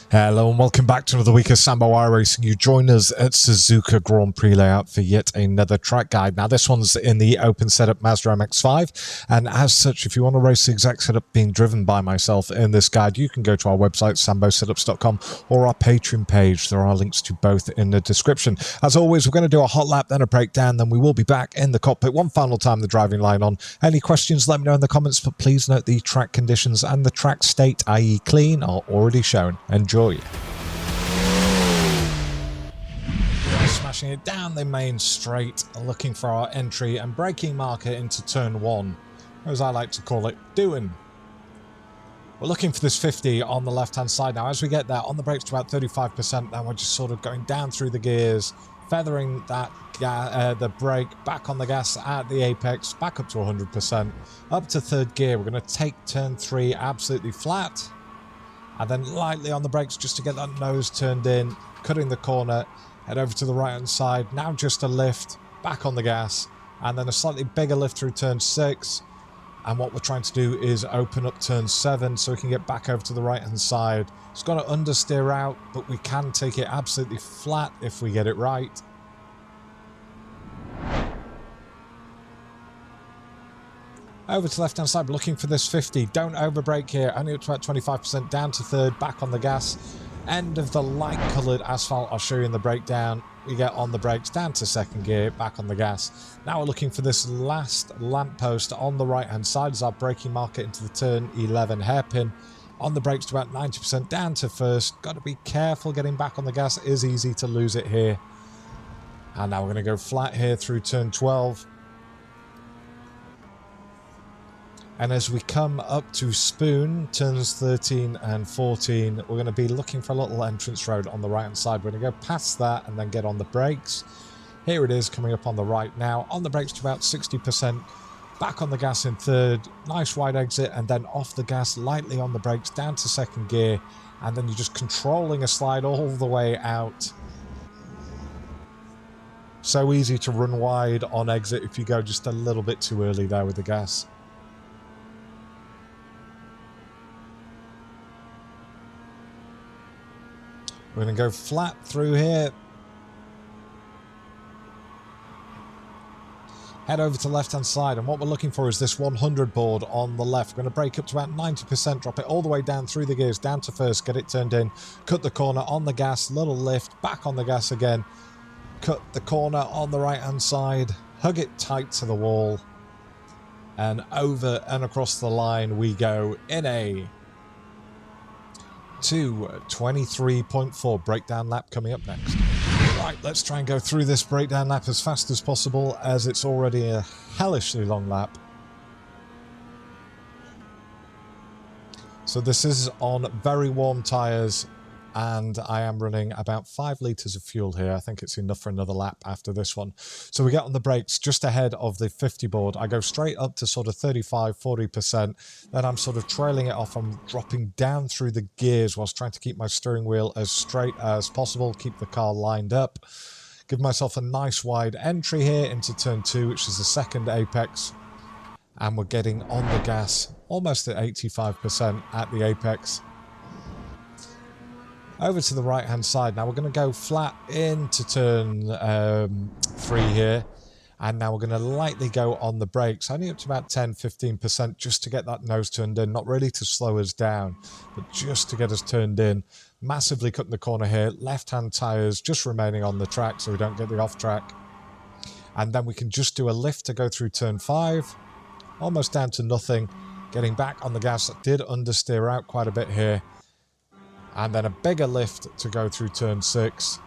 Hello and welcome back to another week of Sambo iRacing. You join us at Suzuka Grand Prix layout for yet another track guide. Now this one's in the open setup Mazda MX5, and as such, if you want to race the exact setup being driven by myself in this guide, you can go to our website sambosetups.com or our Patreon page. There are links to both in the description. As always, we're going to do a hot lap, then a breakdown, then we will be back in the cockpit one final time the driving line on. Any questions, let me know in the comments, but please note the track conditions and the track state, i.e. clean, are already shown. Enjoy. Smashing it down the main straight, looking for our entry and braking marker into turn 1, or as I like to call it, doing. We're looking for this 50 on the left hand side. Now as we get there, on the brakes to about 35%, then we're just sort of going down through the gears, feathering that the brake, back on the gas at the apex, back up to 100%, up to third gear. We're going to take turn 3 absolutely flat, and then lightly on the brakes just to get that nose turned in, cutting the corner, head over to the right hand side, now just a lift, back on the gas, and then a slightly bigger lift through turn 6, and what we're trying to do is open up turn 7 so we can get back over to the right hand side. It's got to understeer out, but we can take it absolutely flat if we get it right. Over to the left hand side, looking for this 50. Don't overbrake here, only up to about 25%, down to third, back on the gas. End of the light coloured asphalt, I'll show you in the breakdown. We get on the brakes, down to second gear, back on the gas. Now we're looking for this last lamppost on the right hand side as our braking marker into the turn 11 hairpin. On the brakes to about 90%, down to first. Got to be careful getting back on the gas, it is easy to lose it here. And now we're going to go flat here through turn 12. And as we come up to Spoon, turns 13 and 14, we're going to be looking for a little entrance road on the right hand side. We're going to go past that and then get on the brakes. Here it is coming up on the right now. On the brakes to about 60%, back on the gas in third, nice wide exit, and then off the gas, lightly on the brakes, down to second gear, and then you're just controlling a slide all the way out. So easy to run wide on exit if you go just a little bit too early there with the gas. We're going to go flat through here. Head over to the left-hand side, and what we're looking for is this 100 board on the left. We're going to brake up to about 90%, drop it all the way down through the gears, down to first, get it turned in, cut the corner on the gas, little lift, back on the gas again, cut the corner on the right-hand side, hug it tight to the wall, and over and across the line we go in a 2:23.4 breakdown lap coming up next. Right, let's try and go through this breakdown lap as fast as possible, as it's already a hellishly long lap. So this is on very warm tyres, and I am running about 5 litres of fuel here. I think it's enough for another lap after this one. So we get on the brakes just ahead of the 50 board. I go straight up to sort of 35-40%. Then I'm sort of trailing it off. I'm dropping down through the gears whilst trying to keep my steering wheel as straight as possible, keep the car lined up. Give myself a nice wide entry here into turn 2, which is the second apex. And we're getting on the gas almost at 85% at the apex. Over to the right hand side. Now we're going to go flat into turn 3 here, and now we're going to lightly go on the brakes, only up to about 10-15%, just to get that nose turned in, not really to slow us down, but just to get us turned in. Massively cutting the corner here, left hand tyres just remaining on the track so we don't get the off track, and then we can just do a lift to go through turn 5, almost down to nothing, getting back on the gas. Did understeer out quite a bit here. And then a bigger lift to go through turn 6,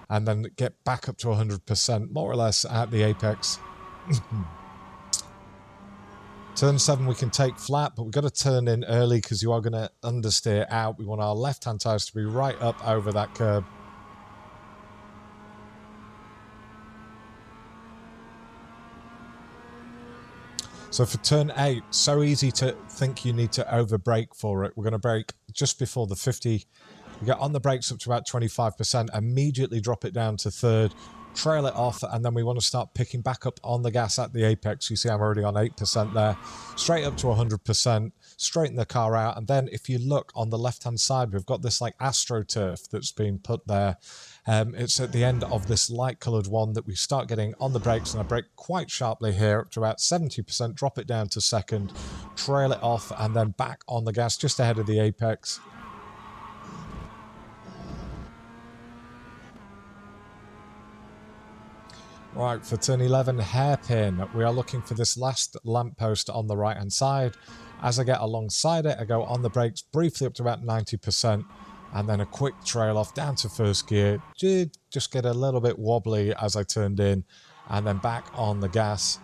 and then get back up to 100%, more or less at the apex. Turn 7 we can take flat, but we've got to turn in early because you are going to understeer out. We want our left-hand tyres to be right up over that curb. So for turn 8, so easy to think you need to over brake for it. We're going to brake just before the 50. We get on the brakes up to about 25%, immediately drop it down to third, trail it off, and then we want to start picking back up on the gas at the apex. You see I'm already on 8% there. Straight up to 100%, straighten the car out, and then if you look on the left-hand side, we've got this like AstroTurf that's been put there. It's at the end of this light-coloured one that we start getting on the brakes, and I brake quite sharply here up to about 70%, drop it down to second, trail it off, and then back on the gas just ahead of the apex. Right, for turn 11, hairpin, we are looking for this last lamppost on the right-hand side. As I get alongside it, I go on the brakes briefly up to about 90%, and then a quick trail off down to first gear. Just get a little bit wobbly as I turned in, and then back on the gas.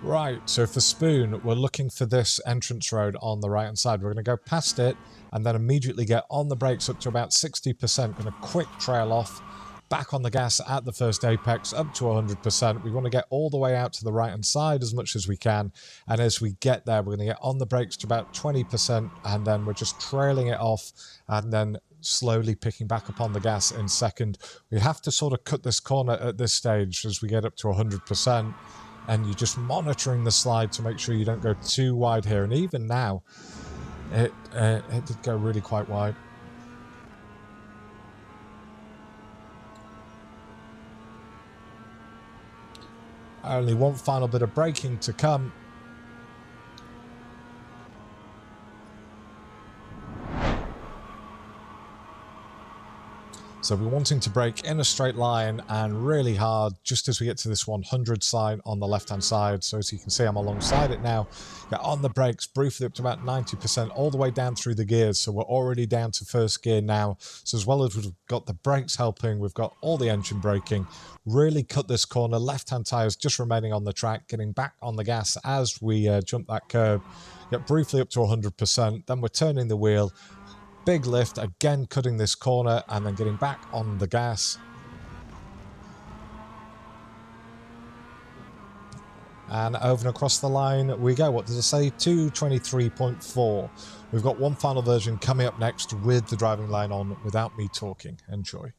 Right, so for Spoon, we're looking for this entrance road on the right-hand side. We're going to go past it and then immediately get on the brakes up to about 60%. Going to quick trail off, back on the gas at the first apex, up to 100%. We want to get all the way out to the right-hand side as much as we can. And as we get there, we're going to get on the brakes to about 20%, and then we're just trailing it off and then slowly picking back up on the gas in second. We have to sort of cut this corner at this stage as we get up to 100%. And you're just monitoring the slide to make sure you don't go too wide here. And even now, it did go really quite wide. Only one final bit of braking to come. So we're wanting to brake in a straight line and really hard just as we get to this 100 sign on the left-hand side. So as you can see, I'm alongside it now. Get on the brakes briefly up to about 90%, all the way down through the gears. So we're already down to first gear now. So as well as we've got the brakes helping, we've got all the engine braking. Really cut this corner. Left-hand tyres just remaining on the track, getting back on the gas as we jump that curb. Get briefly up to 100%. Then we're turning the wheel. Big lift, again cutting this corner and then getting back on the gas. And over and across the line we go. What does it say? 2:23.4. We've got one final version coming up next with the driving line on without me talking. Enjoy.